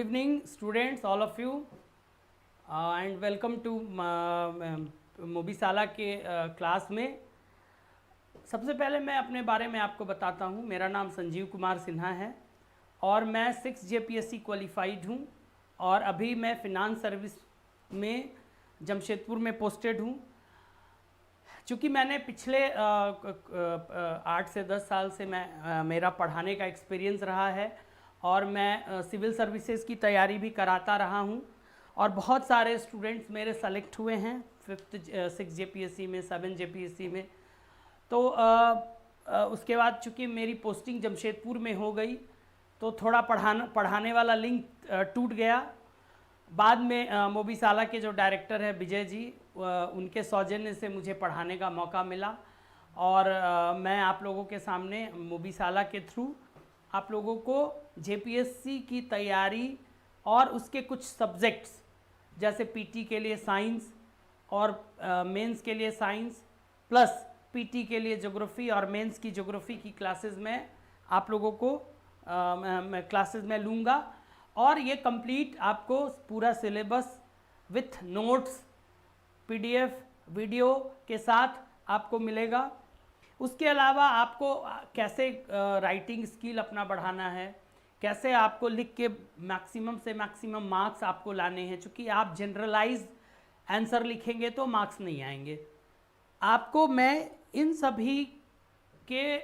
Good evening, students, all of you, and welcome to मोबीसाला के class में। सबसे पहले मैं अपने बारे में आपको बताता हूँ। मेरा नाम संजीव कुमार सिन्हा है और मैं 6 JPSC क्वालिफाइड हूँ और अभी मैं फिनांस सर्विस में जमशेदपुर में पोस्टेड हूँ। चूँकि मैंने पिछले 8 से 10 साल से मेरा पढ़ाने का एक्सपीरियंस रहा है और मैं सिविल सर्विसेज की तैयारी भी कराता रहा हूँ और बहुत सारे स्टूडेंट्स मेरे सेलेक्ट हुए हैं 6 JPSC में, 7 JPSC में। तो उसके बाद चूँकि मेरी पोस्टिंग जमशेदपुर में हो गई तो थोड़ा पढ़ाने वाला लिंक टूट गया। बाद में मोबीसाला के जो डायरेक्टर है विजय जी, उनके सौजन्य से मुझे पढ़ाने का मौका मिला और मैं आप लोगों के सामने मोबीसाला के थ्रू आप लोगों को JPSC की तैयारी और उसके कुछ सब्जेक्ट्स जैसे PT के लिए साइंस और मेंस के लिए साइंस प्लस PT के लिए ज्योग्राफी और मेंस की ज्योग्राफी की क्लासेस में आप लोगों को मैं क्लासेस में लूँगा और ये कंप्लीट आपको पूरा syllabus with notes PDF video के साथ आपको मिलेगा। उसके अलावा आपको कैसे राइटिंग स्किल अपना बढ़ाना है, कैसे आपको लिख के मैक्सिमम से मैक्सिमम मार्क्स आपको लाने हैं। चूँकि आप जनरलाइज आंसर लिखेंगे तो मार्क्स नहीं आएंगे। आपको मैं इन सभी के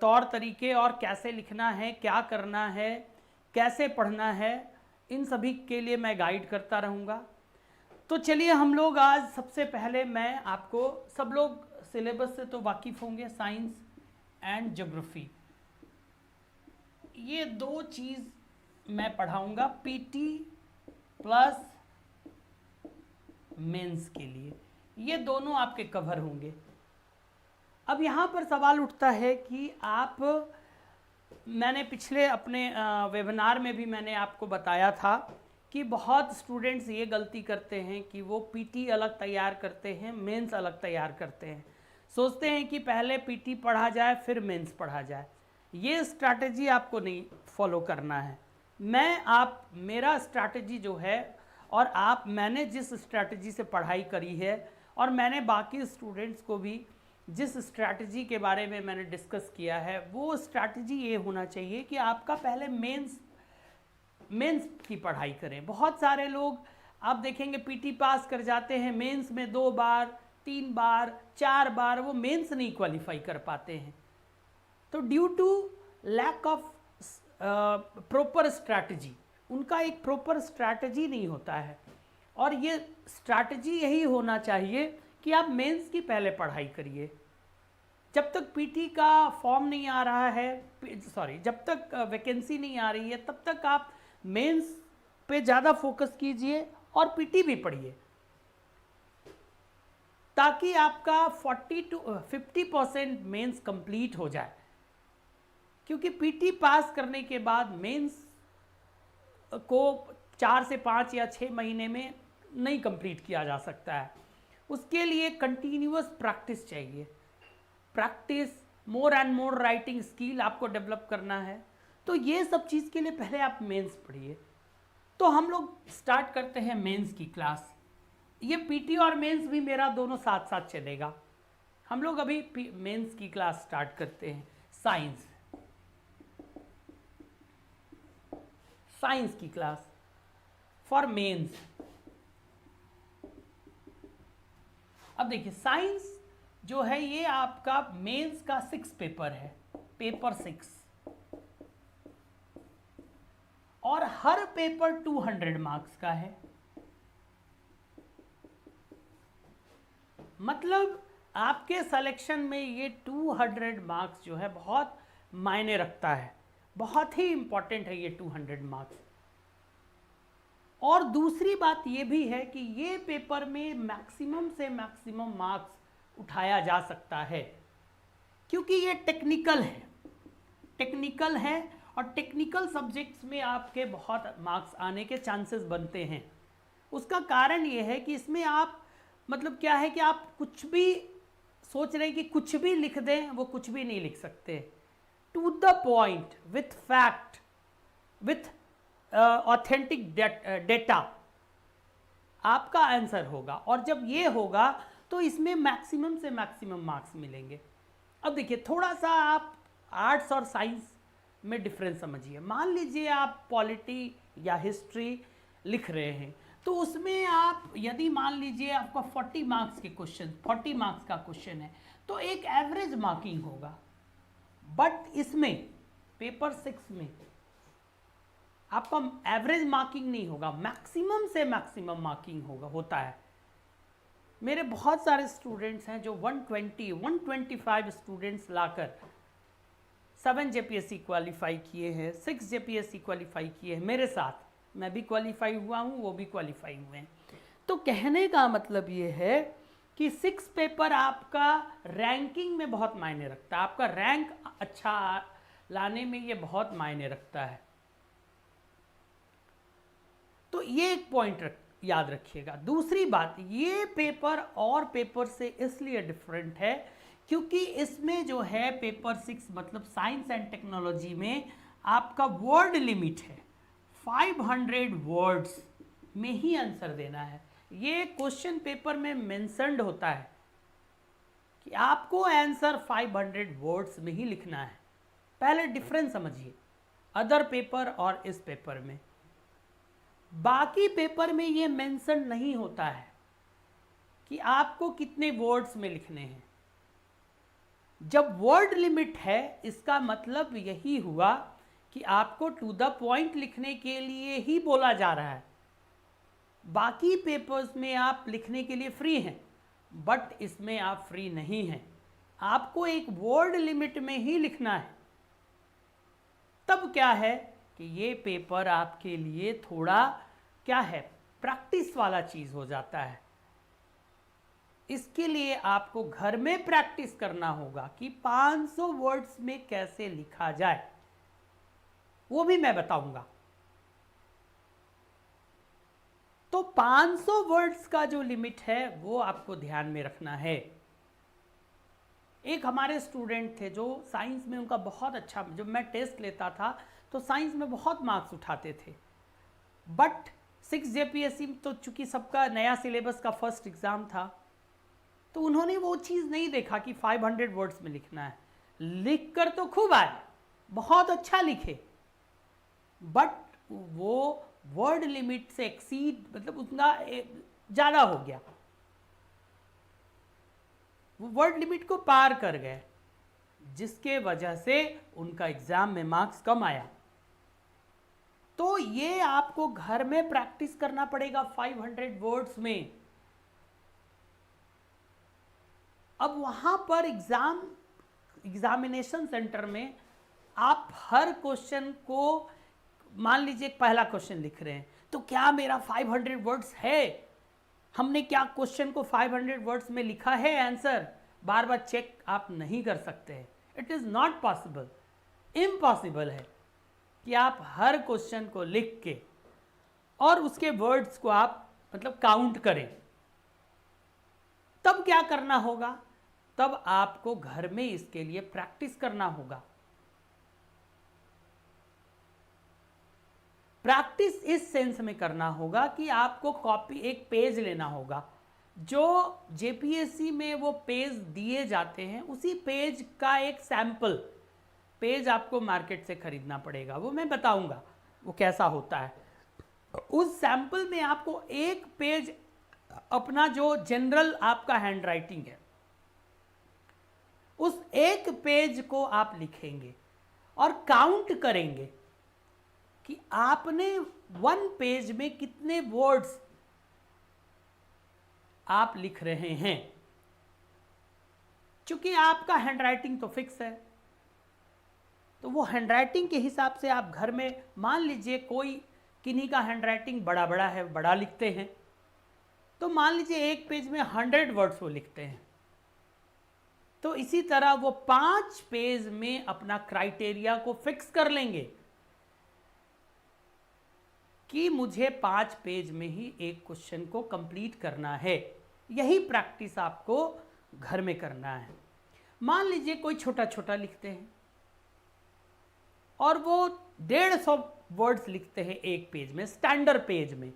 तौर तरीके और कैसे लिखना है, क्या करना है, कैसे पढ़ना है, इन सभी के लिए मैं गाइड करता रहूँगा। तो चलिए हम लोग आज सबसे पहले मैं आपको, सब लोग सिलेबस से तो वाकिफ़ होंगे, साइंस एंड ज्योग्राफी, ये दो चीज़ मैं पढ़ाऊँगा PT प्लस मेंस के लिए। ये दोनों आपके कवर होंगे। अब यहाँ पर सवाल उठता है कि मैंने पिछले अपने वेबिनार में भी मैंने आपको बताया था कि बहुत स्टूडेंट्स ये गलती करते हैं कि वो PT अलग तैयार करते हैं, मेंस अलग तैयार करते हैं। सोचते हैं कि पहले PT पढ़ा जाए फिर मेंस पढ़ा जाए। ये स्ट्रैटेजी आपको नहीं फॉलो करना है। मेरा स्ट्रैटेजी जो है और मैंने जिस स्ट्रैटेजी से पढ़ाई करी है और मैंने बाकी स्टूडेंट्स को भी जिस स्ट्रैटेजी के बारे में मैंने डिस्कस किया है, वो स्ट्रैटेजी ये होना चाहिए कि आपका पहले मेंस की पढ़ाई करें। बहुत सारे लोग आप देखेंगे PT पास कर जाते हैं, मेंस में 2 बार 3 बार 4 बार वो मेंस नहीं क्वालिफाई कर पाते हैं। तो due to lack of proper strategy, उनका एक प्रॉपर स्ट्रैटेजी नहीं होता है। और ये स्ट्रैटेजी यही होना चाहिए कि आप मेंस की पहले पढ़ाई करिए। जब तक PT का फॉर्म नहीं आ रहा है, जब तक वैकेंसी नहीं आ रही है, तब तक आप मेंस पे ज़्यादा फोकस कीजिए और PT भी पढ़िए, ताकि आपका 40 to 50% मेंस कंप्लीट हो जाए। क्योंकि PT पास करने के बाद मेंस को 4 से 5 या 6 महीने में नहीं कंप्लीट किया जा सकता है। उसके लिए कंटिन्यूअस प्रैक्टिस चाहिए। Practice, more and more writing skill आपको डेवलप करना है। तो ये सब चीज़ के लिए पहले आप मेंस पढ़िए। तो हम लोग स्टार्ट करते हैं मेंस की क्लास। ये PT और मेंस भी मेरा दोनों साथ साथ चलेगा। हम लोग अभी मेंस की क्लास स्टार्ट करते हैं। साइंस की क्लास फॉर मेंस। अब देखिए, साइंस जो है ये आपका मेंस का 6 पेपर है, पेपर 6, और हर पेपर 200 मार्क्स का है। मतलब आपके सिलेक्शन में ये 200 मार्क्स जो है बहुत मायने रखता है, बहुत ही इंपॉर्टेंट है ये 200 मार्क्स। और दूसरी बात ये भी है कि ये पेपर में मैक्सिमम से मैक्सिमम मार्क्स उठाया जा सकता है, क्योंकि ये टेक्निकल है और टेक्निकल सब्जेक्ट्स में आपके बहुत मार्क्स आने के चांसेस बनते हैं। उसका कारण ये है कि इसमें आप, मतलब क्या है कि आप कुछ भी सोच रहे हैं कि कुछ भी लिख दें, वो कुछ भी नहीं लिख सकते। To the point, with fact, with authentic data आपका आंसर होगा, और जब ये होगा तो इसमें मैक्सिमम से मैक्सिमम मार्क्स मिलेंगे। अब देखिए, थोड़ा सा आप आर्ट्स और साइंस में डिफरेंस समझिए। मान लीजिए आप पॉलिटी या हिस्ट्री लिख रहे हैं, तो उसमें आप यदि मान लीजिए आपका 40 मार्क्स के क्वेश्चन, 40 मार्क्स का क्वेश्चन है, तो एक एवरेज मार्किंग होगा। बट इसमें पेपर 6 में आपका एवरेज मार्किंग नहीं होगा, मैक्सिमम से मैक्सिमम मार्किंग होता है। मेरे बहुत सारे स्टूडेंट्स हैं जो 120, 125 स्टूडेंट्स लाकर 7 JPSC क्वालिफाई किए हैं, 6 JPSC क्वालिफाई किए हैं मेरे साथ। मैं भी क्वालिफाई हुआ हूँ, वो भी क्वालिफाई हुए हैं। तो कहने का मतलब ये है कि 6 पेपर आपका रैंकिंग में बहुत मायने रखता है, आपका रैंक अच्छा लाने में ये बहुत मायने रखता है। तो ये एक पॉइंट याद रखिएगा। दूसरी बात, ये पेपर और पेपर से इसलिए डिफरेंट है क्योंकि इसमें जो है पेपर 6 मतलब साइंस एंड टेक्नोलॉजी में आपका वर्ड लिमिट है, 500 वर्ड्स में ही आंसर देना है। ये क्वेश्चन पेपर में मेंशन्ड होता है कि आपको आंसर 500 वर्ड्स में ही लिखना है। पहले डिफरेंस समझिए अदर पेपर और इस पेपर में। बाकी पेपर में ये मेंशन नहीं होता है कि आपको कितने वर्ड्स में लिखने हैं। जब वर्ड लिमिट है, इसका मतलब यही हुआ कि आपको टू द पॉइंट लिखने के लिए ही बोला जा रहा है। बाकी पेपर्स में आप लिखने के लिए फ्री हैं, बट इसमें आप फ्री नहीं हैं। आपको एक वर्ड लिमिट में ही लिखना है। तब क्या है कि ये पेपर आपके लिए थोड़ा क्या है, प्रैक्टिस वाला चीज़ हो जाता है। इसके लिए आपको घर में प्रैक्टिस करना होगा कि 500 वर्ड्स में कैसे लिखा जाए, वो भी मैं बताऊंगा। तो 500 वर्ड्स का जो लिमिट है वो आपको ध्यान में रखना है। एक हमारे स्टूडेंट थे जो साइंस में उनका बहुत अच्छा, जब मैं टेस्ट लेता था तो साइंस में बहुत मार्क्स उठाते थे, बट 6 JPSC तो चूंकि सबका नया सिलेबस का फर्स्ट एग्ज़ाम था, तो उन्होंने वो चीज़ नहीं देखा कि 500 वर्ड्स में लिखना है। लिख कर तो खूब आए, बहुत अच्छा लिखे, बट वो वर्ड लिमिट से एक्सीड, मतलब उतना ज़्यादा हो गया, वो वर्ड लिमिट को पार कर गए, जिसके वजह से उनका एग्ज़ाम में मार्क्स कम आया। तो ये आपको घर में प्रैक्टिस करना पड़ेगा 500 वर्ड्स में। अब वहाँ पर एग्जामिनेशन सेंटर में आप हर क्वेश्चन को, मान लीजिए पहला क्वेश्चन लिख रहे हैं, तो क्या मेरा 500 वर्ड्स है, हमने क्या क्वेश्चन को 500 वर्ड्स में लिखा है आंसर, बार बार चेक आप नहीं कर सकते। It is not possible, impossible है कि आप हर क्वेश्चन को लिख के और उसके वर्ड्स को आप मतलब काउंट करें। तब क्या करना होगा, तब आपको घर में इसके लिए प्रैक्टिस करना होगा। प्रैक्टिस इस सेंस में करना होगा कि आपको कॉपी, एक पेज लेना होगा, जो JPSC में वो पेज दिए जाते हैं, उसी पेज का एक सैंपल पेज आपको मार्केट से खरीदना पड़ेगा, वो मैं बताऊंगा वो कैसा होता है। उस सैंपल में आपको एक पेज अपना जो जनरल आपका हैंड राइटिंग है, उस एक पेज को आप लिखेंगे और काउंट करेंगे कि आपने 1 पेज में कितने वर्ड्स आप लिख रहे हैं। चूंकि आपका हैंड राइटिंग तो फिक्स है, तो वो हैंड राइटिंग के हिसाब से आप घर में, मान लीजिए कोई किन्हीं का हैंड राइटिंग बड़ा बड़ा है, बड़ा लिखते हैं, तो मान लीजिए एक पेज में 100 वर्ड्स वो लिखते हैं, तो इसी तरह वो 5 पेज में अपना क्राइटेरिया को फिक्स कर लेंगे कि मुझे 5 पेज में ही एक क्वेश्चन को कंप्लीट करना है। यही प्रैक्टिस आपको घर में करना है। मान लीजिए कोई छोटा छोटा लिखते हैं और वो 150 वर्ड्स लिखते हैं एक पेज में, स्टैंडर्ड पेज में।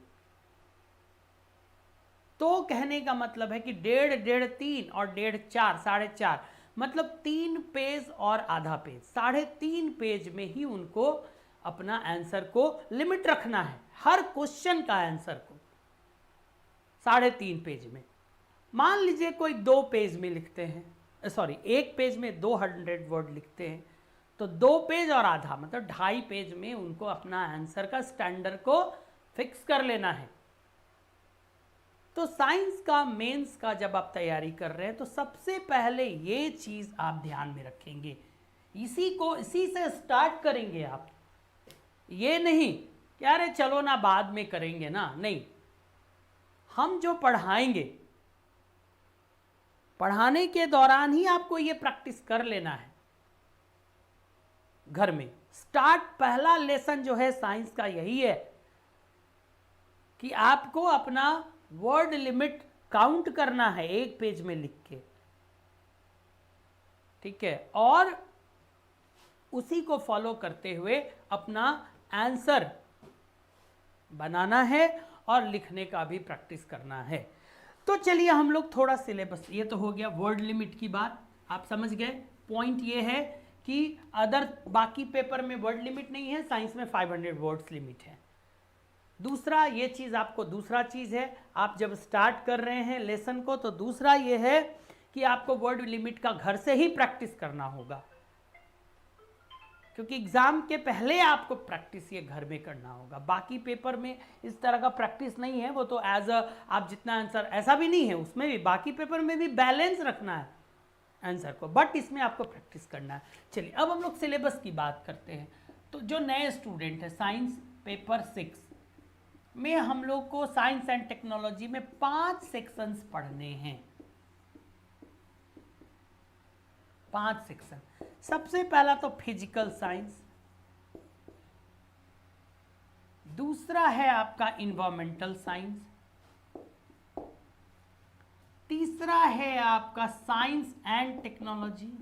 तो कहने का मतलब है कि 1.5 3 और 1.5 4, 4.5, मतलब 3 पेज और आधा पेज, 3.5 पेज में ही उनको अपना आंसर को लिमिट रखना है, हर क्वेश्चन का आंसर को 3.5 पेज में। मान लीजिए कोई 2 पेज में लिखते हैं, सॉरी 1 पेज में 200 वर्ड लिखते हैं, तो 2 पेज और आधा मतलब 2.5 पेज में उनको अपना आंसर का स्टैंडर्ड को फिक्स कर लेना है। तो साइंस का मेंस का जब आप तैयारी कर रहे हैं तो सबसे पहले ये चीज आप ध्यान में रखेंगे, इसी से स्टार्ट करेंगे आप। ये नहीं कि अरे चलो ना बाद में करेंगे ना, नहीं, हम जो पढ़ाएंगे पढ़ाने के दौरान ही आपको ये प्रैक्टिस कर लेना है घर में। स्टार्ट पहला लेसन जो है साइंस का यही है कि आपको अपना वर्ड लिमिट काउंट करना है 1 पेज में लिख के, ठीक है, और उसी को फॉलो करते हुए अपना आंसर बनाना है और लिखने का भी प्रैक्टिस करना है। तो चलिए हम लोग थोड़ा सिलेबस, ये तो हो गया वर्ड लिमिट की बात, आप समझ गए। पॉइंट ये है कि बाकी पेपर में वर्ड लिमिट नहीं है, साइंस में 500 वर्ड्स लिमिट है। दूसरा ये चीज़ आपको, दूसरा चीज़ है आप जब स्टार्ट कर रहे हैं लेसन को, तो दूसरा ये है कि आपको वर्ड लिमिट का घर से ही प्रैक्टिस करना होगा, क्योंकि एग्जाम के पहले आपको प्रैक्टिस ये घर में करना होगा। बाकी पेपर में इस तरह का प्रैक्टिस नहीं है, वो तो एज अ आप जितना आंसर, ऐसा भी नहीं है, उसमें भी बाकी पेपर में भी बैलेंस रखना है आंसर को, बट इसमें आपको प्रैक्टिस करना है। चलिए अब हम लोग सिलेबस की बात करते हैं। तो जो नए स्टूडेंट है, साइंस पेपर 6 में हम लोग को साइंस एंड टेक्नोलॉजी में 5 सेक्शंस पढ़ने हैं, 5 सेक्शन। सबसे पहला तो फिजिकल साइंस, दूसरा है आपका इन्वायरमेंटल साइंस, तीसरा है आपका साइंस एंड टेक्नोलॉजी,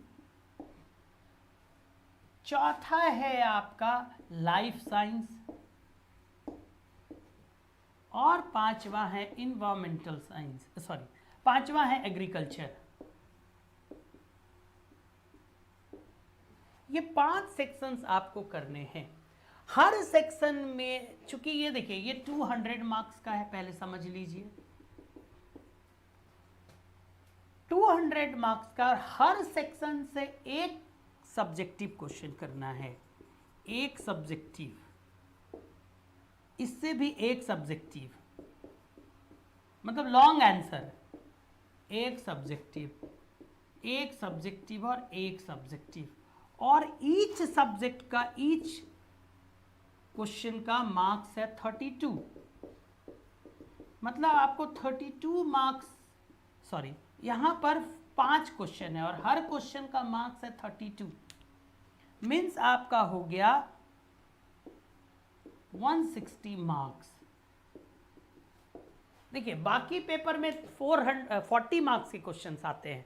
चौथा है आपका लाइफ साइंस, और पांचवा है इन्वायरमेंटल साइंस, सॉरी पांचवा है एग्रीकल्चर। ये 5 सेक्शंस आपको करने हैं। हर सेक्शन में, चूंकि ये देखिए ये 200 मार्क्स का है, पहले समझ लीजिए 200 मार्क्स का, हर सेक्शन से एक सब्जेक्टिव क्वेश्चन करना है, एक सब्जेक्टिव, इससे भी एक सब्जेक्टिव, मतलब लॉन्ग आंसर, एक सब्जेक्टिव, एक सब्जेक्टिव और एक सब्जेक्टिव, और ईच सब्जेक्ट का, ईच क्वेश्चन का मार्क्स है 32, मतलब आपको 32 मार्क्स, सॉरी यहां पर 5 क्वेश्चन है और हर क्वेश्चन का मार्क्स है 32, मीन्स आपका हो गया 160 मार्क्स। देखिए बाकी पेपर में 40 मार्क्स के क्वेश्चंस आते हैं,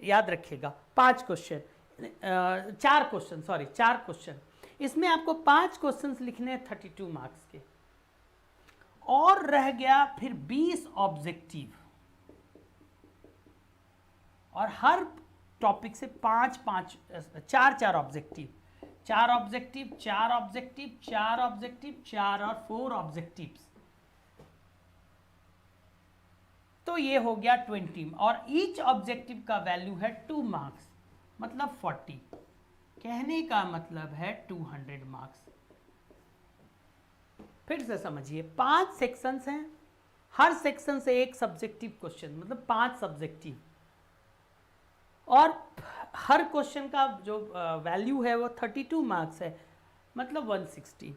याद रखिएगा 5 क्वेश्चन, 4 क्वेश्चन, सॉरी 4 क्वेश्चन, इसमें आपको 5 क्वेश्चंस लिखने हैं 32 मार्क्स के, और रह गया फिर 20 ऑब्जेक्टिव, और हर टॉपिक से 4 ऑब्जेक्टिव, 4 ऑब्जेक्टिव, 4 ऑब्जेक्टिव, 4 ऑब्जेक्टिव, 4 और 4 ऑब्जेक्टिव्स, तो ये हो गया 20, और ईच ऑब्जेक्टिव का वैल्यू है 2 मार्क्स, मतलब 40, कहने का मतलब है 200 मार्क्स। फिर से समझिए 5 सेक्शंस हैं, हर सेक्शन से एक सब्जेक्टिव क्वेश्चन, मतलब 5 सब्जेक्टिव, और हर क्वेश्चन का जो वैल्यू है वो 32 मार्क्स है, मतलब 160,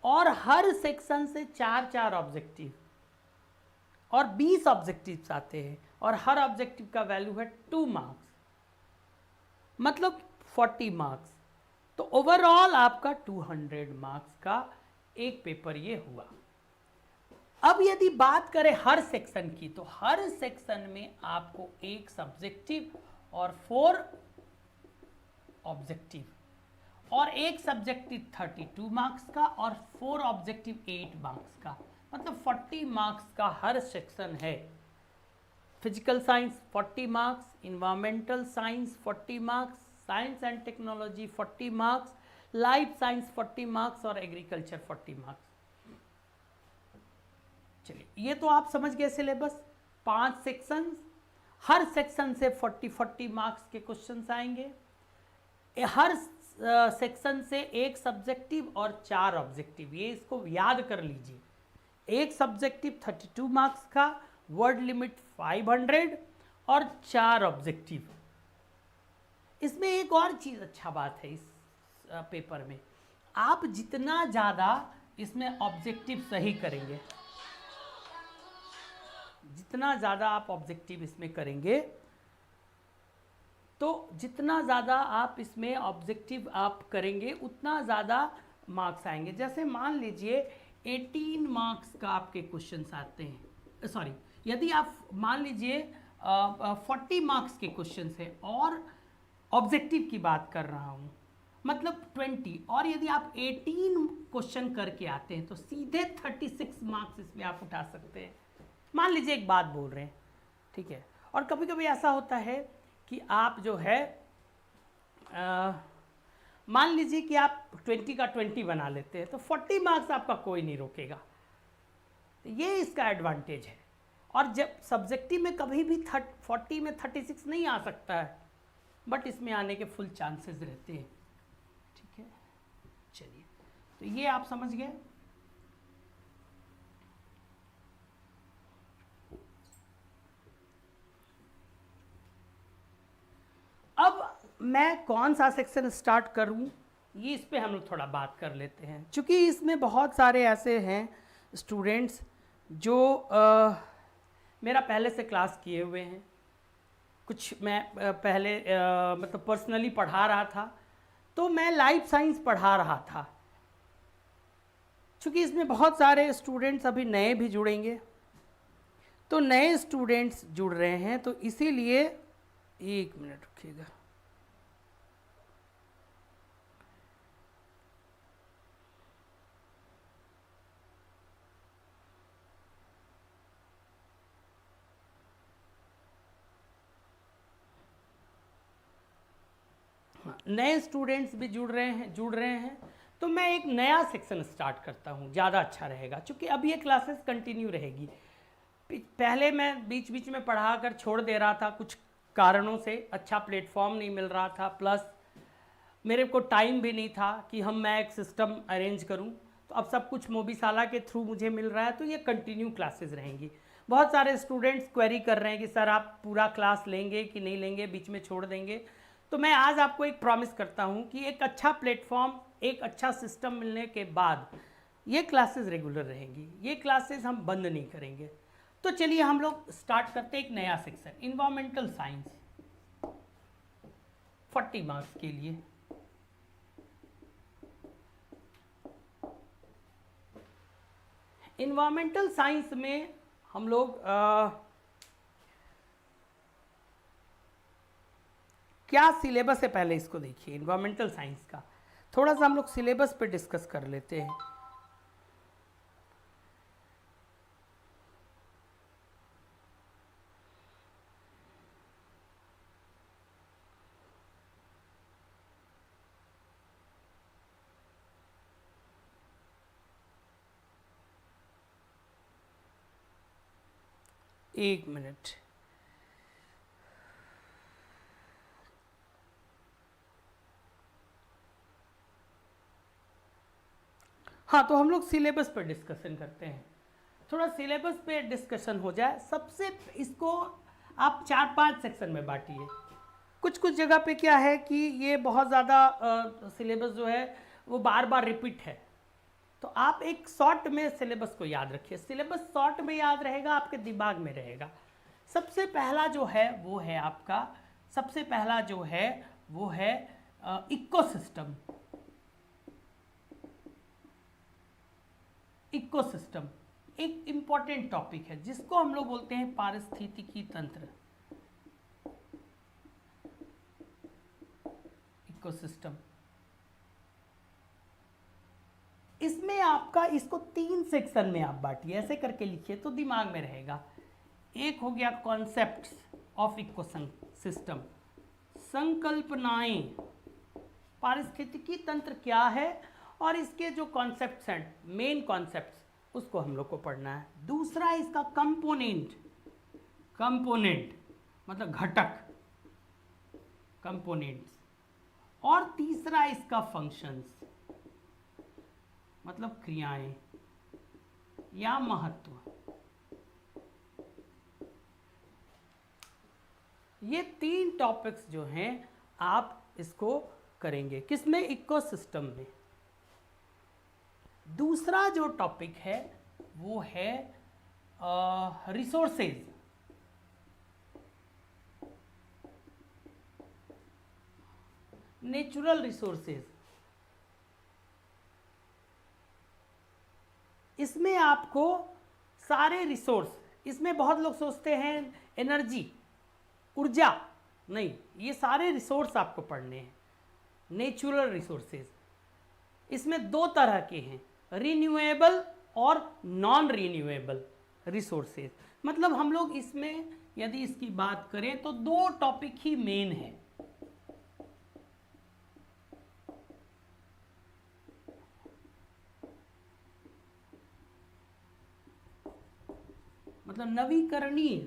और हर सेक्शन से 4 ऑब्जेक्टिव और 20 ऑब्जेक्टिव्स आते हैं, और हर ऑब्जेक्टिव का वैल्यू है 2 मार्क्स, मतलब 40 मार्क्स। तो ओवरऑल आपका 200 मार्क्स का एक पेपर ये हुआ। अब यदि बात करें हर सेक्शन की, तो हर सेक्शन में आपको एक सब्जेक्टिव और 4 ऑब्जेक्टिव, और एक सब्जेक्टिव 32 मार्क्स का और 4 ऑब्जेक्टिव 8 मार्क्स का, मतलब 40 मार्क्स का हर सेक्शन है। Physical science 40 marks, environmental science 40 marks, science and technology 40 marks, life science 40 marks और एग्रीकल्चर 40 मार्क्स। चलिए, ये तो आप समझ गए सिलेबस। 5 सेक्शन, हर सेक्शन से 40-40 मार्क्स के क्वेश्चंस आएंगे। हर सेक्शन से एक सब्जेक्टिव और 4 ऑब्जेक्टिव, ये इसको याद कर लीजिए। एक सब्जेक्टिव 32 मार्क्स का, वर्ड लिमिट 500 और 4 ऑब्जेक्टिव। इसमें एक और चीज़ अच्छा बात है इस पेपर में, आप जितना ज़्यादा इसमें ऑब्जेक्टिव सही करेंगे, जितना ज़्यादा आप ऑब्जेक्टिव इसमें करेंगे, तो जितना ज़्यादा आप इसमें ऑब्जेक्टिव आप करेंगे उतना ज़्यादा मार्क्स आएंगे। जैसे मान लीजिए 18 मार्क्स का आपके क्वेश्चंस आते हैं, सॉरी, यदि आप मान लीजिए 40 मार्क्स के क्वेश्चंस है और ऑब्जेक्टिव की बात कर रहा हूँ, मतलब 20, और यदि आप 18 क्वेश्चन करके आते हैं तो सीधे 36 मार्क्स इसमें आप उठा सकते हैं। मान लीजिए एक बात बोल रहे हैं, ठीक है, और कभी कभी ऐसा होता है कि आप जो है मान लीजिए कि आप 20 का 20 बना लेते हैं तो 40 मार्क्स आपका कोई नहीं रोकेगा। तो ये इसका एडवांटेज है। और जब सब्जेक्टिव में कभी भी 40 में 36 नहीं आ सकता है, बट इसमें आने के फुल चांसेस रहते हैं। ठीक है, चलिए, तो ये आप समझ गए। अब मैं कौन सा सेक्शन स्टार्ट करूं, ये इस पे हम लोग थोड़ा बात कर लेते हैं। क्योंकि इसमें बहुत सारे ऐसे हैं स्टूडेंट्स जो मेरा पहले से क्लास किए हुए हैं, कुछ मैं पहले मतलब पर्सनली पढ़ा रहा था, तो मैं लाइफ साइंस पढ़ा रहा था। चूँकि इसमें बहुत सारे स्टूडेंट्स अभी नए भी जुड़ेंगे, तो नए स्टूडेंट्स जुड़ रहे हैं, तो इसीलिए एक मिनट रुकिएगा। नए स्टूडेंट्स भी जुड़ रहे हैं, तो मैं एक नया सेक्शन स्टार्ट करता हूँ, ज़्यादा अच्छा रहेगा। क्योंकि अब ये क्लासेस कंटिन्यू रहेगी। पहले मैं बीच बीच में पढ़ा कर छोड़ दे रहा था, कुछ कारणों से अच्छा प्लेटफॉर्म नहीं मिल रहा था, प्लस मेरे को टाइम भी नहीं था कि मैं एक सिस्टम अरेंज करूं। तो अब सब कुछ मोबीशाला के थ्रू मुझे मिल रहा है, तो ये कंटिन्यू क्लासेस रहेंगी। बहुत सारे स्टूडेंट्स क्वेरी कर रहे हैं कि सर आप पूरा क्लास लेंगे कि नहीं लेंगे, बीच में छोड़ देंगे। तो मैं आज आपको एक प्रॉमिस करता हूं कि एक अच्छा प्लेटफॉर्म, एक अच्छा सिस्टम मिलने के बाद ये क्लासेस रेगुलर रहेंगी, ये क्लासेस हम बंद नहीं करेंगे। तो चलिए हम लोग स्टार्ट करते हैं एक नया सेक्शन, इन्वायरमेंटल साइंस, 40 मार्क्स के लिए। इन्वायरमेंटल साइंस में हम लोग क्या सिलेबस है, पहले इसको देखिए। इन्वायरमेंटल साइंस का थोड़ा सा हम लोग सिलेबस पे डिस्कस कर लेते हैं। एक मिनट, हाँ, तो हम लोग सिलेबस पर डिस्कशन करते हैं। थोड़ा सिलेबस पे डिस्कशन हो जाए। सबसे इसको आप 4-5 सेक्शन में बांटिए। कुछ कुछ जगह पे क्या है कि ये बहुत ज़्यादा सिलेबस जो है वो बार बार रिपीट है, तो आप एक शॉर्ट में सिलेबस को याद रखिए। सिलेबस शॉर्ट में याद रहेगा, आपके दिमाग में रहेगा। सबसे पहला जो है वो है आपका, सबसे पहला जो है वो है इकोसिस्टम। इकोसिस्टम एक इम्पॉर्टेंट टॉपिक है जिसको हम लोग बोलते हैं पारिस्थितिकी तंत्र। इकोसिस्टम इसमें आपका इसको 3 सेक्शन में आप बांटिए, ऐसे करके लिखिए तो दिमाग में रहेगा। एक हो गया कॉन्सेप्ट्स ऑफ इको सिस्टम, संकल्पनाएं, पारिस्थितिकी तंत्र क्या है और इसके जो कॉन्सेप्ट्स हैं, मेन कॉन्सेप्ट्स, उसको हम लोग को पढ़ना है। दूसरा इसका कंपोनेंट, कंपोनेंट मतलब घटक, कंपोनेंट्स। और तीसरा इसका फंक्शंस मतलब क्रियाएं या महत्व। ये 3 टॉपिक्स जो हैं आप इसको करेंगे, किसमें? इकोसिस्टम में। दूसरा जो टॉपिक है वो है रिसोर्सेज, नेचुरल रिसोर्सेज। इसमें आपको सारे रिसोर्स, इसमें बहुत लोग सोचते हैं एनर्जी, ऊर्जा, नहीं, ये सारे रिसोर्स आपको पढ़ने हैं। नेचुरल रिसोर्सेज इसमें 2 तरह के हैं, रिन्यूएबल और नॉन रिन्यूएबल रिसोर्सेज। मतलब हम लोग इसमें यदि इसकी बात करें तो 2 टॉपिक ही मेन है। मतलब नवीकरणीय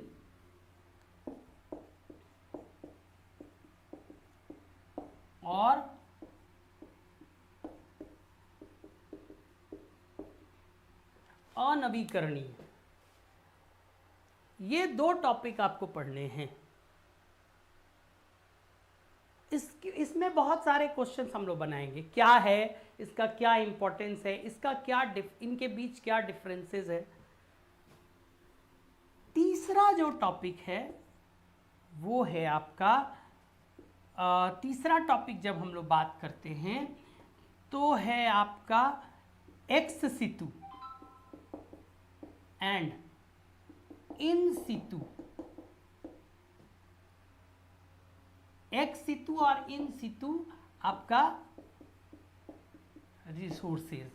और अनवीकरणीय, ये 2 टॉपिक आपको पढ़ने हैं। इसमें बहुत सारे क्वेश्चंस हम लोग बनाएंगे, क्या है इसका, क्या इंपॉर्टेंस है इसका, क्या इनके बीच क्या डिफरेंसेस है। तीसरा जो टॉपिक है वो है आपका तीसरा टॉपिक जब हम लोग बात करते हैं तो है आपका एक्स सितु एंड इन सितु। एक्स सितु और इन सितु आपका रिसोर्सेज,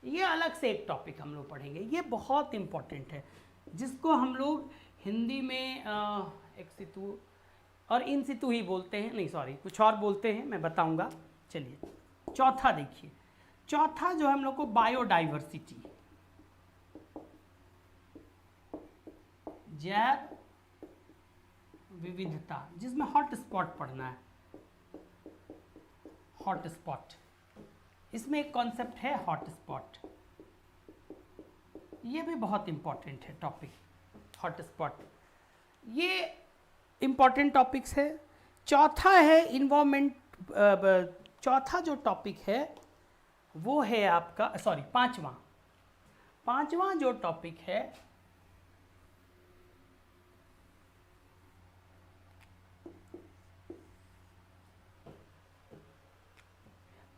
ये अलग से एक टॉपिक हम लोग पढ़ेंगे। ये बहुत इंपॉर्टेंट है, जिसको हम लोग हिंदी में एक्स सितु और इन सितु ही बोलते हैं, नहीं सॉरी कुछ और बोलते हैं, मैं बताऊंगा। चलिए चौथा देखिए, चौथा जो हम लोग को बायोडाइवर्सिटी, जैव विविधता, जिसमें हॉट स्पॉट पढ़ना है। हॉट स्पॉट, इसमें एक कॉन्सेप्ट है हॉट स्पॉट, ये भी बहुत इंपॉर्टेंट है टॉपिक, हॉट स्पॉट। ये इंपॉर्टेंट टॉपिक्स है। चौथा है इन्वायरमेंट, चौथा जो टॉपिक है वो है आपका, सॉरी पांचवा जो टॉपिक है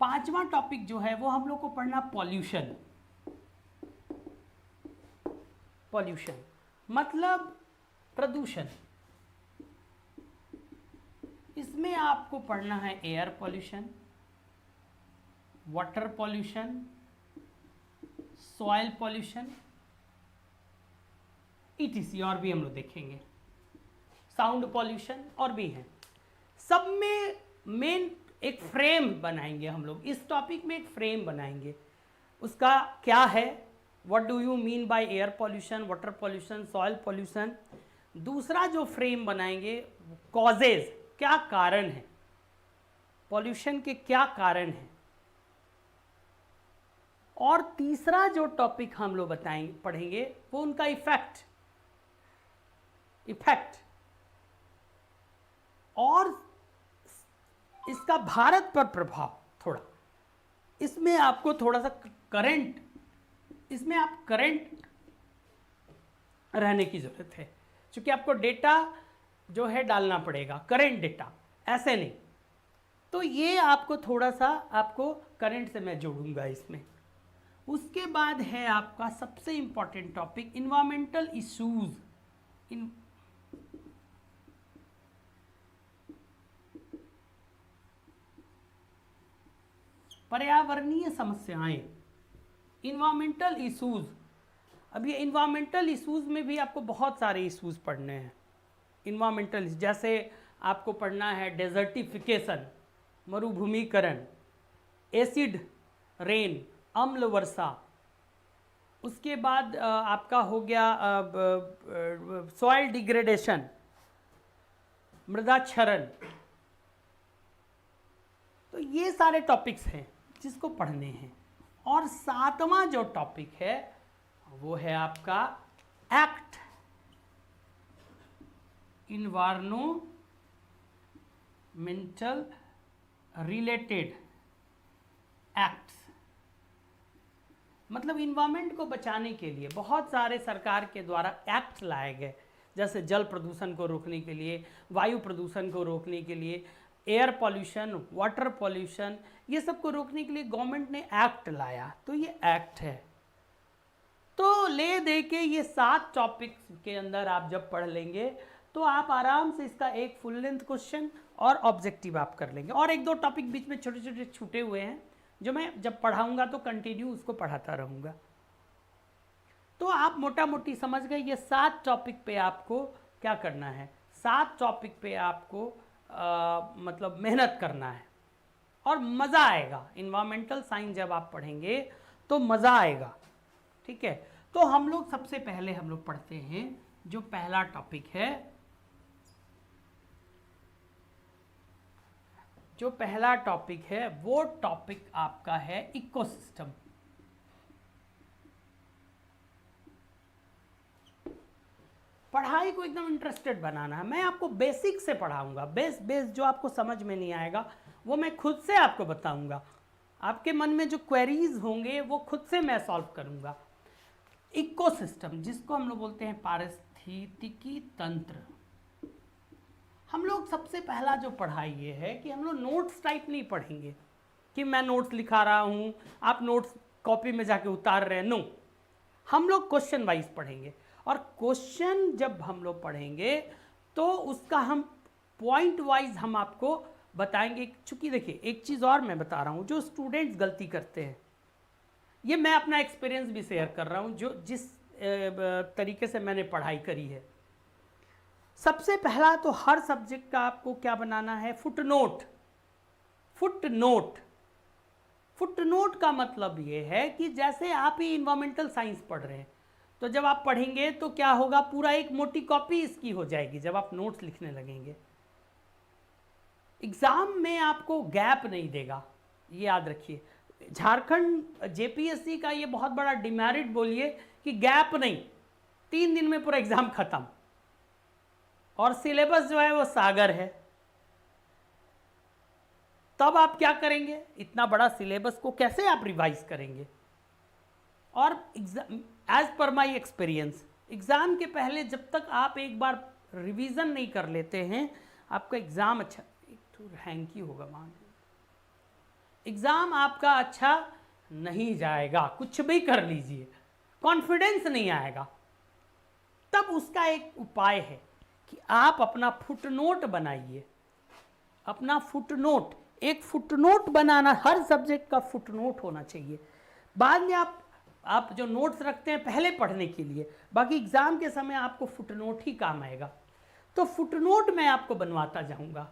पांचवा टॉपिक जो है वो हम लोग को पढ़ना पॉल्यूशन। पॉल्यूशन मतलब प्रदूषण। इसमें आपको पढ़ना है air pollution, water pollution, soil pollution, etc, और भी हम लोग देखेंगे, साउंड पॉल्यूशन और भी हैं। सब में मेन एक फ्रेम बनाएंगे हम लोग, इस टॉपिक में एक फ्रेम बनाएंगे, उसका क्या है, what do you mean by air pollution, water pollution, soil pollution. दूसरा जो फ्रेम बनाएंगे, कॉजेज, क्या कारण है, पॉल्यूशन के क्या कारण हैं। और तीसरा जो टॉपिक हम लोग पढ़ेंगे वो उनका इफेक्ट और इसका भारत पर प्रभाव। थोड़ा इसमें आपको थोड़ा सा करंट, इसमें आप करंट रहने की जरूरत है, क्योंकि आपको डेटा जो है डालना पड़ेगा, करंट डेटा, ऐसे नहीं। तो ये आपको थोड़ा सा, आपको करंट से मैं जोड़ूंगा इसमें। उसके बाद है आपका सबसे इंपॉर्टेंट टॉपिक इन्वायरमेंटल इश्यूज, पर्यावरणीय समस्याएं। Environmental issues. अब ये इन्वायरमेंटल इशूज़ में भी आपको बहुत सारे इशूज़ पढ़ने हैं। इन्वायरमेंटल जैसे आपको पढ़ना है डेजर्टिफिकेशन, मरुभूमिकरण, एसिड रेन, अम्ल वर्षा, उसके बाद आपका हो गया सॉइल डिग्रेडेशन, मृदा क्षरण। तो ये सारे टॉपिक्स हैं जिसको पढ़ने हैं। और सातवां जो टॉपिक है वो है आपका एक्ट, इन्वायरमेंटल रिलेटेड एक्ट्स। मतलब इन्वायरमेंट को बचाने के लिए बहुत सारे सरकार के द्वारा एक्ट लाए गए, जैसे जल प्रदूषण को रोकने के लिए, वायु प्रदूषण को रोकने के लिए, एयर पॉल्यूशन, वाटर पॉल्यूशन, ये सब को रोकने के लिए गवर्नमेंट ने एक्ट लाया। तो ये एक्ट है। तो ले दे के ये 7 टॉपिक्स के अंदर आप जब पढ़ लेंगे तो आप आराम से इसका एक फुल लेंथ क्वेश्चन और ऑब्जेक्टिव आप कर लेंगे। और 1-2 टॉपिक बीच में छोटे छोटे छूटे हुए हैं जो मैं जब पढ़ाऊंगा तो कंटिन्यू उसको पढ़ाता रहूँगा। तो आप मोटा मोटी समझ गए ये 7 टॉपिक पे आपको क्या करना है, 7 टॉपिक पे आपको मतलब मेहनत करना है और मज़ा आएगा। इन्वायरमेंटल साइंस जब आप पढ़ेंगे तो मज़ा आएगा, ठीक है। तो हम लोग सबसे पहले हम लोग पढ़ते हैं जो पहला टॉपिक है। जो पहला टॉपिक है वो टॉपिक आपका है इकोसिस्टम। पढ़ाई को एकदम इंटरेस्टेड बनाना है। मैं आपको बेसिक से पढ़ाऊंगा, बेस जो आपको समझ में नहीं आएगा वो मैं खुद से आपको बताऊंगा। आपके मन में जो क्वेरीज होंगे वो खुद से मैं सॉल्व करूंगा। इकोसिस्टम जिसको हम लोग बोलते हैं पारिस्थितिकी तंत्र। हम लोग सबसे पहला जो पढ़ाई ये है कि हम लोग नोट्स टाइप नहीं पढ़ेंगे कि मैं नोट्स लिखा रहा हूँ आप नोट्स कॉपी में जाके उतार रहे हैं। नो, हम लोग क्वेश्चन वाइज पढ़ेंगे। और क्वेश्चन जब हम लोग पढ़ेंगे तो उसका हम पॉइंट वाइज हम आपको बताएंगे। चूंकि देखिए एक चीज़ और मैं बता रहा हूँ, जो स्टूडेंट्स गलती करते हैं, ये मैं अपना एक्सपीरियंस भी शेयर कर रहा हूँ जो जिस तरीके से मैंने पढ़ाई करी है। सबसे पहला तो हर सब्जेक्ट का आपको क्या बनाना है, फुटनोट। फुटनोट का मतलब ये है कि जैसे आप ही इन्वायरमेंटल साइंस पढ़ रहे हैं तो जब आप पढ़ेंगे तो क्या होगा, पूरा एक मोटी कॉपी इसकी हो जाएगी जब आप नोट्स लिखने लगेंगे। एग्जाम में आपको गैप नहीं देगा, ये याद रखिए। झारखंड जेपीएससी का ये बहुत बड़ा डिमेरिट बोलिए कि गैप नहीं, 3 दिन में पूरा एग्जाम खत्म। और सिलेबस जो है वो सागर है। तब आप क्या करेंगे, इतना बड़ा सिलेबस को कैसे आप रिवाइज करेंगे। और as per my experience, exam के पहले जब तक आप एक बार रिवीजन नहीं कर लेते हैं आपका एग्ज़ाम अच्छा, एक तो हैंकी होगा मान, एग्ज़ाम आपका अच्छा नहीं जाएगा। कुछ भी कर लीजिए, कॉन्फिडेंस नहीं आएगा। तब उसका एक उपाय है कि आप अपना फुटनोट बनाइए। अपना फुटनोट, एक फुटनोट बनाना, हर सब्जेक्ट का फुटनोट होना चाहिए। बाद में आप जो नोट्स रखते हैं पहले पढ़ने के लिए, बाकी एग्ज़ाम के समय आपको फुटनोट ही काम आएगा। तो फुटनोट मैं आपको बनवाता जाऊंगा।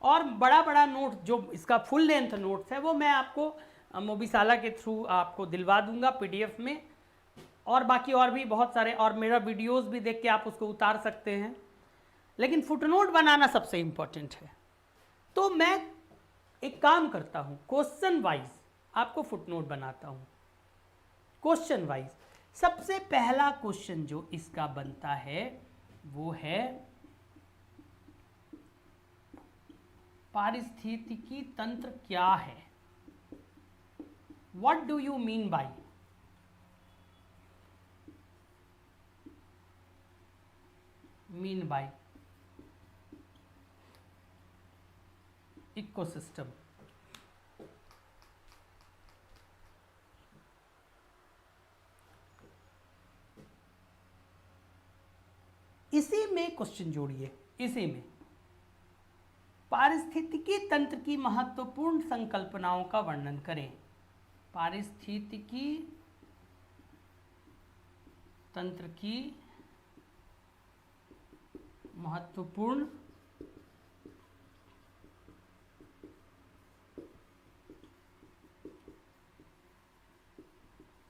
और बड़ा बड़ा नोट जो इसका फुल लेंथ नोट्स है वो मैं आपको मोबीशाला के थ्रू आपको दिलवा दूंगा PDF में। और बाकी और भी बहुत सारे, और मेरा वीडियोस भी देख के आप उसको उतार सकते हैं। लेकिन फुटनोट बनाना सबसे इम्पोर्टेंट है। तो मैं एक काम करता हूँ, क्वेश्चन वाइज आपको फुटनोट बनाता हूँ। क्वेश्चन वाइज सबसे पहला क्वेश्चन जो इसका बनता है वो है पारिस्थितिकी तंत्र क्या है। What do you mean by, ecosystem. इसी में क्वेश्चन जोड़िए, इसी में पारिस्थितिकी तंत्र की महत्वपूर्ण संकल्पनाओं का वर्णन करें। पारिस्थितिकी तंत्र की महत्वपूर्ण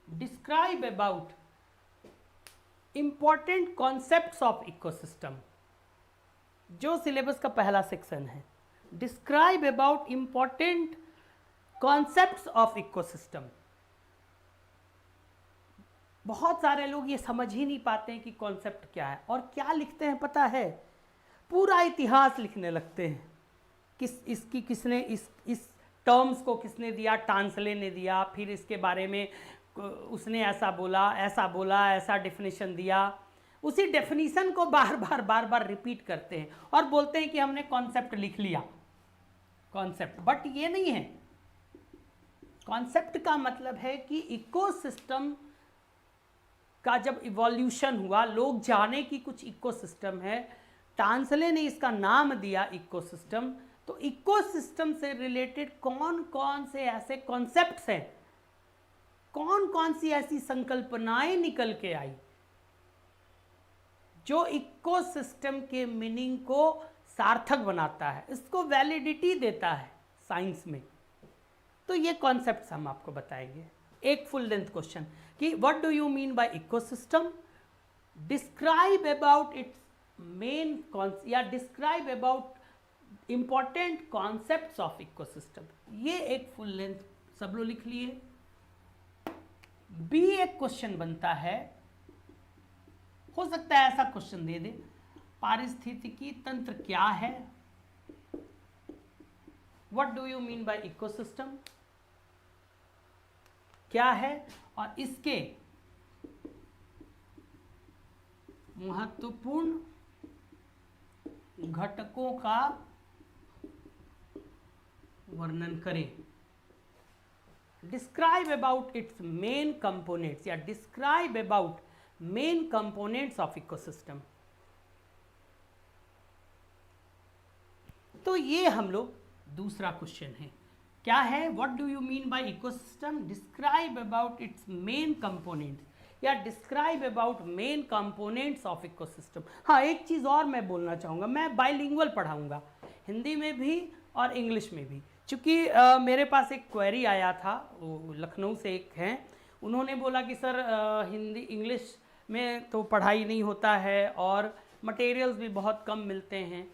describe about important concepts of ecosystem, जो सिलेबस का पहला सेक्शन है। Describe about important concepts of ecosystem. बहुत सारे लोग ये समझ ही नहीं पाते हैं कि कॉन्सेप्ट क्या है, और क्या लिखते हैं पता है, पूरा इतिहास लिखने लगते हैं। किसने इस टर्म्स को किसने दिया, टांसले ने दिया, फिर इसके बारे में उसने ऐसा बोला, ऐसा डेफिनेशन दिया। उसी डेफिनेशन को बार बार रिपीट करते हैं और बोलते हैं कि हमने कॉन्सेप्ट लिख लिया, कॉन्सेप्ट। बट ये नहीं है। कॉन्सेप्ट का मतलब है कि इकोसिस्टम का जब इवोल्यूशन हुआ, लोग जाने कि कुछ इकोसिस्टम है, टांसले ने इसका नाम दिया इकोसिस्टम, तो इकोसिस्टम से रिलेटेड कौन कौन से ऐसे कॉन्सेप्ट्स हैं, कौन कौन सी ऐसी संकल्पनाएं निकल के आई जो इकोसिस्टम के मीनिंग को सार्थक बनाता है, इसको वैलिडिटी देता है साइंस में। तो ये कॉन्सेप्ट्स हम आपको बताएंगे। एक फुल लेंथ क्वेश्चन कि what do you mean by ecosystem, describe about its main या describe about important concepts of ecosystem. ये एक फुल लेंथ सब लोग लिख लिए। बी एक क्वेश्चन बनता है, हो सकता है ऐसा क्वेश्चन दे दे, पारिस्थितिकी तंत्र क्या है, what do you mean by ecosystem क्या है, और इसके महत्वपूर्ण घटकों का वर्णन करें। Describe about its main components या describe about main components of ecosystem. तो ये हम लोग दूसरा क्वेश्चन है, क्या है, what do you mean by ecosystem, describe about its main components या describe about main components of ecosystem. हाँ, एक चीज़ और मैं बोलना चाहूँगा, मैं बाइलिंगुअल पढ़ाऊँगा, हिंदी में भी और इंग्लिश में भी। चूँकि मेरे पास एक क्वेरी आया था, वो लखनऊ से एक हैं, उन्होंने बोला कि सर हिंदी इंग्लिश में तो पढ़ाई नहीं होता है और मटेरियल्स भी बहुत कम मिलते हैं।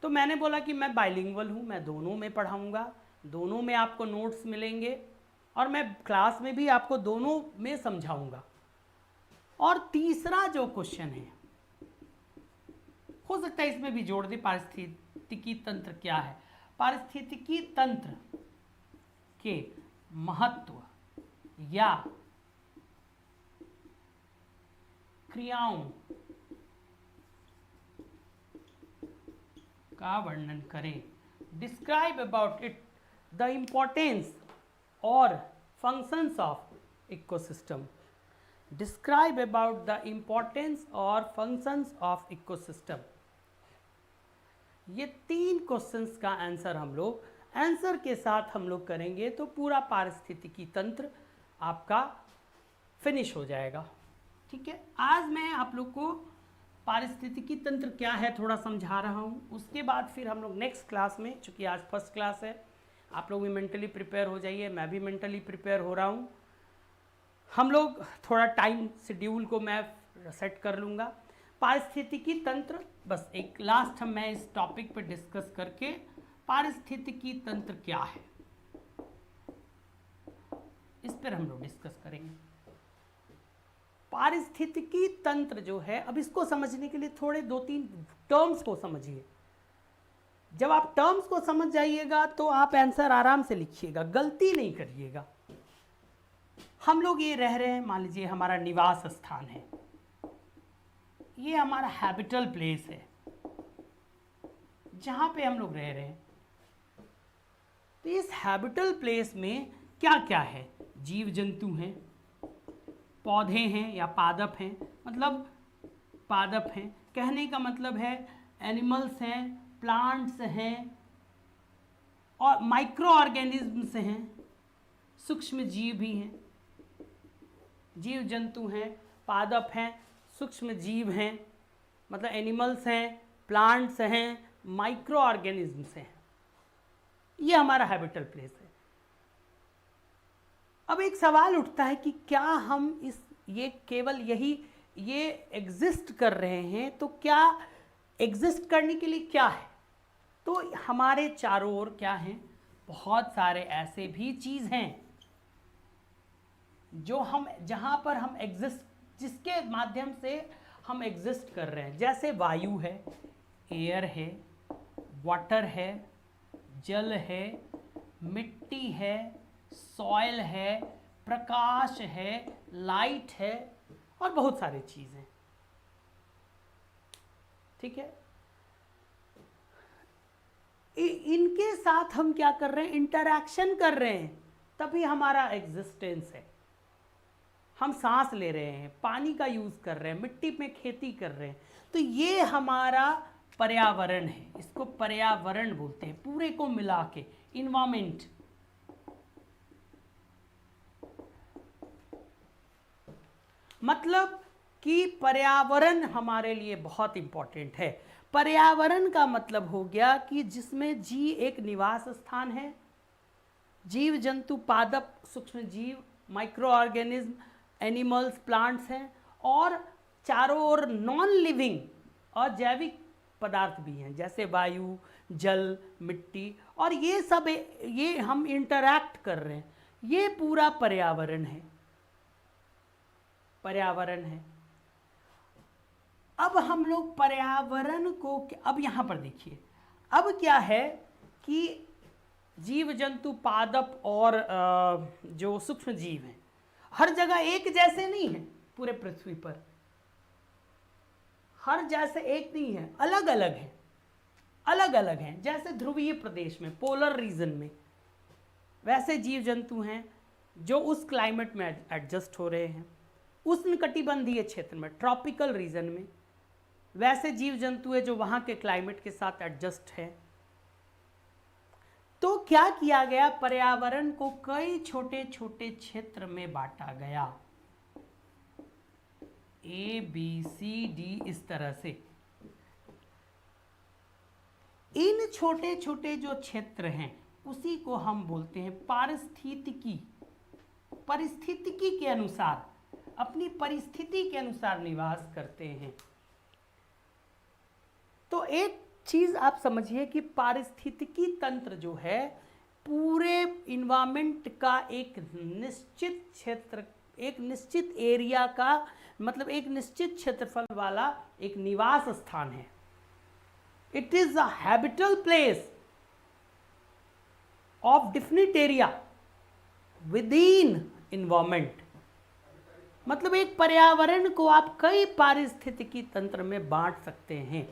तो मैंने बोला कि मैं बाइलिंगुअल हूँ, मैं दोनों में पढ़ाऊँगा, दोनों में आपको नोट्स मिलेंगे और मैं क्लास में भी आपको दोनों में समझाऊँगा। और तीसरा जो क्वेश्चन है, हो सकता है इसमें भी जोड़ दे, पारिस्थितिकी तंत्र क्या है। पारिस्थितिकी तंत्र के महत्व या क्रियाओं का वर्णन करें। Describe about it the importance और functions of ecosystem. Describe about the importance और फंक्शंस ऑफ इकोसिस्टम। ये 3 क्वेश्चंस का आंसर हम लोग आंसर के साथ हम लोग करेंगे तो पूरा पारिस्थितिकी तंत्र आपका फिनिश हो जाएगा। ठीक है, आज मैं आप लोग को पारिस्थितिकी तंत्र क्या है थोड़ा समझा रहा हूँ, उसके बाद फिर हम लोग नेक्स्ट क्लास में, चूँकि आज फर्स्ट क्लास है, आप लोग भी मेंटली प्रिपेयर हो जाइए, मैं भी मेंटली प्रिपेयर हो रहा हूँ। हम लोग थोड़ा टाइम शेड्यूल को मैं सेट कर लूँगा। पारिस्थितिकी तंत्र, बस एक लास्ट हम मैं इस टॉपिक पर डिस्कस करके, पारिस्थितिकी तंत्र क्या है इस पर हम लोग डिस्कस करेंगे। पारिस्थितिकी तंत्र जो है, अब इसको समझने के लिए थोड़े 2-3 टर्म्स को समझिए। जब आप टर्म्स को समझ जाइएगा तो आप आंसर आराम से लिखिएगा, गलती नहीं करिएगा। हम लोग ये रह रहे हैं, मान लीजिए हमारा निवास स्थान है, ये हमारा हैबिटल प्लेस है जहाँ पे हम लोग रह रहे हैं। तो इस हैबिटल प्लेस में क्या क्या है, जीव जंतु हैं, पौधे हैं या पादप हैं, मतलब पादप हैं, कहने का मतलब है एनिमल्स हैं, प्लांट्स हैं और माइक्रो ऑर्गेनिज्म्स हैं, सूक्ष्म जीव भी हैं, जीव जंतु हैं, पादप हैं, सूक्ष्म जीव हैं, मतलब एनिमल्स हैं, प्लांट्स हैं, माइक्रो ऑर्गेनिजम्स हैं। ये हमारा हैबिटल प्लेस है। अब एक सवाल उठता है कि क्या हम ये केवल ये एग्जिस्ट कर रहे हैं, तो क्या एग्जिस्ट करने के लिए क्या है? तो हमारे चारों ओर क्या हैं? बहुत सारे ऐसे भी चीज़ हैं जो जहाँ पर हम एग्जिस्ट, जिसके माध्यम से हम एग्जिस्ट कर रहे हैं। जैसे वायु है, एयर है, वाटर है, जल है, मिट्टी है, सॉइल है, प्रकाश है, लाइट है और बहुत सारी चीज़ें। ठीक है, इनके साथ हम क्या कर रहे हैं? इंटरैक्शन कर रहे हैं, तभी हमारा एग्जिस्टेंस है। हम सांस ले रहे हैं, पानी का यूज़ कर रहे हैं, मिट्टी में खेती कर रहे हैं, तो ये हमारा पर्यावरण है। इसको पर्यावरण बोलते हैं, पूरे को मिला के, इन्वायरमेंट। मतलब कि पर्यावरण हमारे लिए बहुत इंपॉर्टेंट है। पर्यावरण का मतलब हो गया कि जिसमें एक निवास स्थान है, जीव जंतु, पादप, सूक्ष्म जीव, माइक्रो ऑर्गेनिज्म, एनिमल्स, प्लांट्स हैं, और चारों ओर नॉन लिविंग और जैविक पदार्थ भी हैं, जैसे वायु, जल, मिट्टी, और ये सब ये हम इंटरैक्ट कर रहे हैं। ये पूरा पर्यावरण है, पर्यावरण है। अब हम लोग पर्यावरण को, अब यहाँ पर देखिए, अब क्या है कि जीव जंतु, पादप और जो सूक्ष्म जीव हैं, हर जगह एक जैसे नहीं है। पूरे पृथ्वी पर हर जैसे एक नहीं है, अलग अलग हैं, अलग अलग हैं। जैसे ध्रुवीय प्रदेश में, पोलर रीजन में, वैसे जीव जंतु हैं जो उस क्लाइमेट में एडजस्ट हो रहे हैं। उष्णकटिबंधीय क्षेत्र में, ट्रॉपिकल रीजन में, वैसे जीव जंतु है जो वहाँ के क्लाइमेट के साथ एडजस्ट है। तो क्या किया गया? पर्यावरण को कई छोटे छोटे क्षेत्र में बांटा गया, A, B, C, D, इस तरह से। इन छोटे छोटे जो क्षेत्र हैं उसी को हम बोलते हैं पारिस्थितिकी। परिस्थितिकी के अनुसार, अपनी परिस्थिति के अनुसार निवास करते हैं। तो एक चीज आप समझिए कि पारिस्थितिकी तंत्र जो है, पूरे इन्वायरमेंट का एक निश्चित क्षेत्र, एक निश्चित एरिया का, मतलब एक निश्चित क्षेत्रफल वाला एक निवास स्थान है। It is a habitable place of definite area within environment. मतलब एक पर्यावरण को आप कई पारिस्थितिकी तंत्र में बांट सकते हैं।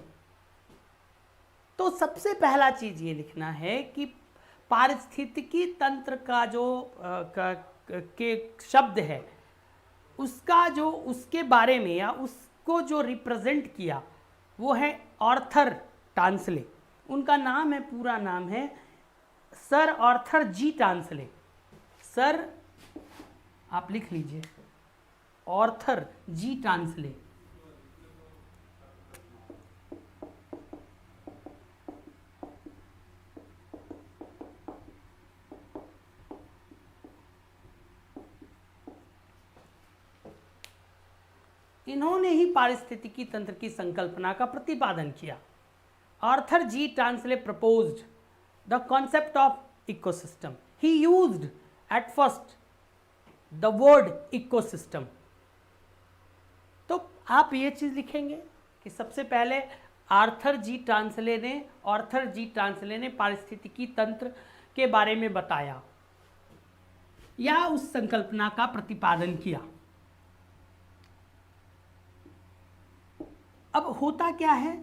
तो सबसे पहला चीज ये लिखना है कि पारिस्थितिकी तंत्र का जो के शब्द है, उसका जो, उसके बारे में या उसको जो रिप्रेजेंट किया वो है आर्थर टांसले। उनका नाम है, पूरा नाम है sir Arthur G Tansley. Sir आप लिख लीजिए, आर्थर जी टांसले। इन्होंने ही पारिस्थितिकी तंत्र की संकल्पना का प्रतिपादन किया। Arthur G Tansley proposed the concept of ecosystem. He used at first the word ecosystem. तो आप ये चीज लिखेंगे कि सबसे पहले आर्थर जी टांसले ने पारिस्थितिकी तंत्र के बारे में बताया या उस संकल्पना का प्रतिपादन किया। अब होता क्या है?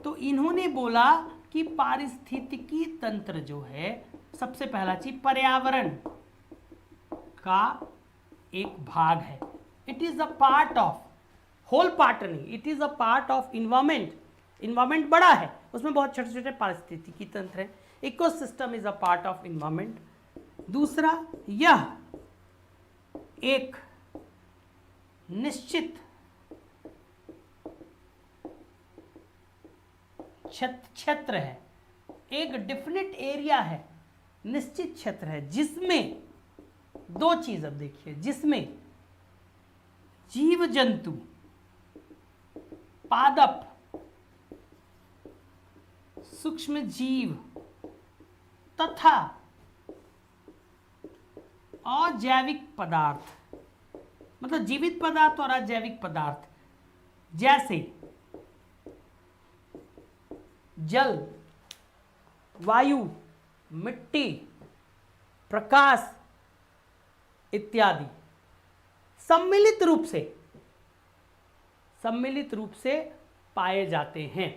तो इन्होंने बोला कि पारिस्थितिकी तंत्र जो है, सबसे पहला चीज पर्यावरण का एक भाग है। It is a part of, whole part नहीं, it is a part of environment. Environment बड़ा है, उसमें बहुत छोटे छोटे पारिस्थितिकी तंत्र है। Ecosystem is a part of environment. दूसरा, यह एक निश्चित क्षेत्र है, एक डिफिनिट एरिया है, निश्चित क्षेत्र है, जिसमें दो चीज, अब देखिए, जिसमें जीव जंतु, पादप, सूक्ष्म जीव तथा अजैविक पदार्थ, मतलब जीवित पदार्थ और अजैविक पदार्थ, जैसे जल, वायु, मिट्टी, प्रकाश इत्यादि सम्मिलित रूप से पाए जाते हैं।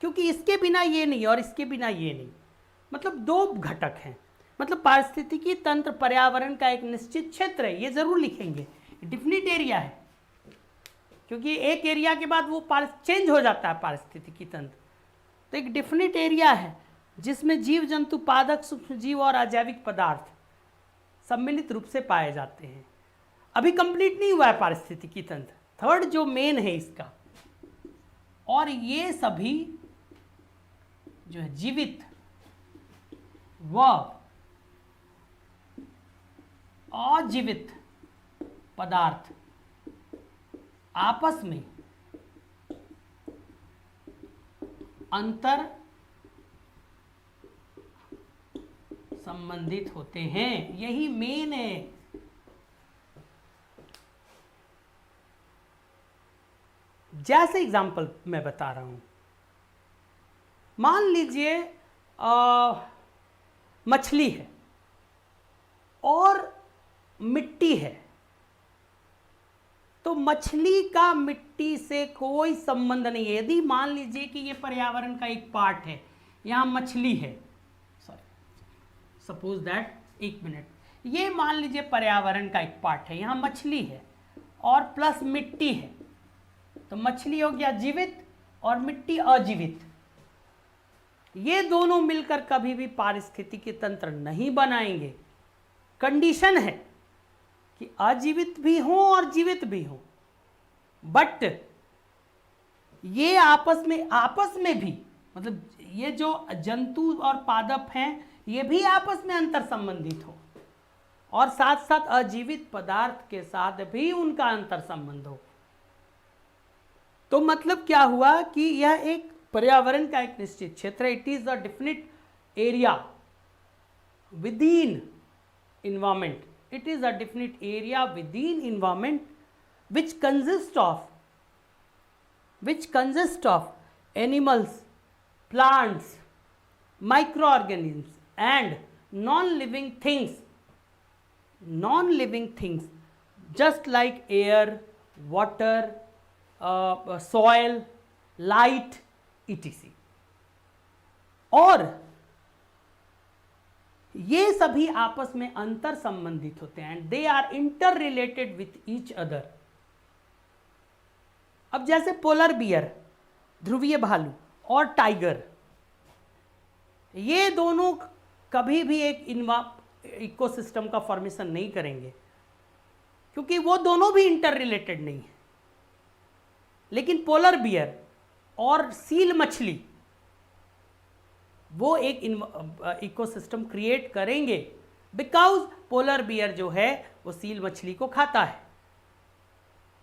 क्योंकि इसके बिना ये नहीं और इसके बिना ये नहीं, मतलब दो घटक हैं। मतलब पारिस्थितिकी तंत्र पर्यावरण का एक निश्चित क्षेत्र है, ये जरूर लिखेंगे, डिफिनिट एरिया है, क्योंकि एक एरिया के बाद वो चेंज हो जाता है पारिस्थितिकी तंत्र। तो एक डिफिनिट एरिया है जिसमें जीव जंतु, पादप, सूक्ष्म जीव और अजैविक पदार्थ सम्मिलित रूप से पाए जाते हैं। अभी कंप्लीट नहीं हुआ है पारिस्थितिकी तंत्र, थर्ड जो मेन है इसका। और ये सभी जो है जीवित व अजीवित पदार्थ आपस में अंतर संबंधित होते हैं, यही मेन है। जैसे एग्जाम्पल मैं बता रहा हूं, मान लीजिए मछली है और मिट्टी है, तो मछली का मिट्टी से कोई संबंध नहीं है। यदि मान लीजिए कि ये पर्यावरण का एक पार्ट है, यहां मछली है, सॉरी सपोज दैट, एक मिनट, ये मान लीजिए पर्यावरण का एक पार्ट है, यहां मछली है और प्लस मिट्टी है, तो मछली हो गया जीवित और मिट्टी अजीवित। ये दोनों मिलकर कभी भी पारिस्थितिकी तंत्र नहीं बनाएंगे। कंडीशन है कि अजीवित भी हो और जीवित भी हो, बट ये आपस में भी, मतलब ये जो जंतु और पादप हैं ये भी आपस में अंतर संबंधित हो, और साथ साथ अजीवित पदार्थ के साथ भी उनका अंतर संबंध हो। तो मतलब क्या हुआ कि यह एक पर्यावरण का एक निश्चित क्षेत्र है। It is a definite area with in environment. It is a definite area within environment which consists of animals, plants, microorganisms and non-living things just like air, water, soil, light, etc. और ये सभी आपस में अंतर संबंधित होते हैं, and they are interrelated with each other. अब जैसे पोलर बियर, ध्रुवीय भालू और टाइगर, ये दोनों कभी भी एक इकोसिस्टम का फॉर्मेशन नहीं करेंगे, क्योंकि वो दोनों भी इंटर रिलेटेड नहीं है। लेकिन पोलर बियर और सील मछली वो एक इकोसिस्टम क्रिएट करेंगे, बिकॉज पोलर बियर जो है वो सील मछली को खाता है,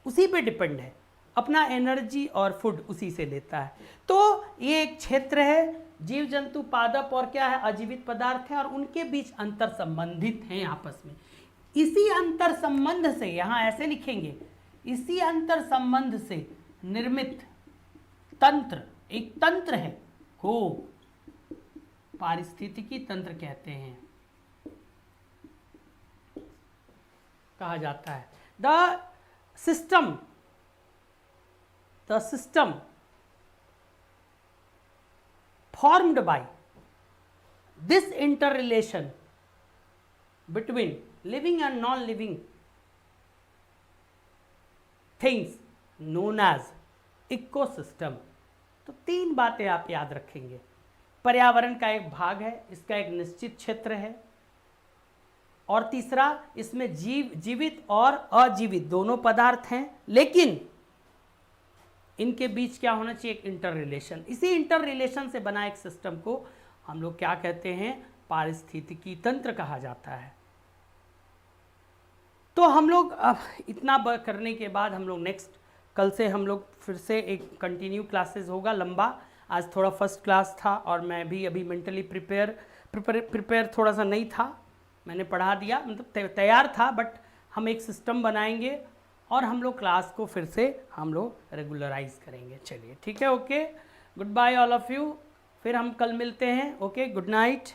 उसी पे डिपेंड है, अपना एनर्जी और फूड उसी से लेता है। तो ये एक क्षेत्र है, जीव जंतु, पादप और क्या है, अजीवित पदार्थ है, और उनके बीच अंतर संबंधित हैं आपस में। इसी अंतर संबंध से, यहाँ ऐसे लिखेंगे, इसी अंतर संबंध से निर्मित तंत्र, एक तंत्र है को पारिस्थितिकी तंत्र कहते हैं, कहा जाता है। The system formed by this interrelation between living and non-living things known as ecosystem। तो तीन बातें आप याद रखेंगे। पर्यावरण का एक भाग है, इसका एक निश्चित क्षेत्र है, और तीसरा, इसमें जीवित और अजीवित दोनों पदार्थ हैं, लेकिन इनके बीच क्या होना चाहिए, एक इंटर रिलेशन। इसी इंटर रिलेशन से बना एक सिस्टम को हम लोग क्या कहते हैं, पारिस्थितिकी तंत्र कहा जाता है। तो हम लोग अब इतना करने के बाद हम लोग नेक्स्ट कल से हम लोग फिर से एक कंटिन्यू क्लासेस होगा लंबा। आज थोड़ा फर्स्ट क्लास था और मैं भी अभी मेंटली प्रिपेयर थोड़ा सा नहीं था, मैंने पढ़ा दिया, मतलब तैयार था, बट हम एक सिस्टम बनाएंगे और हम लोग क्लास को फिर से हम लोग रेगुलराइज करेंगे। चलिए ठीक है, okay, goodbye all of you, फिर हम कल मिलते हैं। Okay, good night.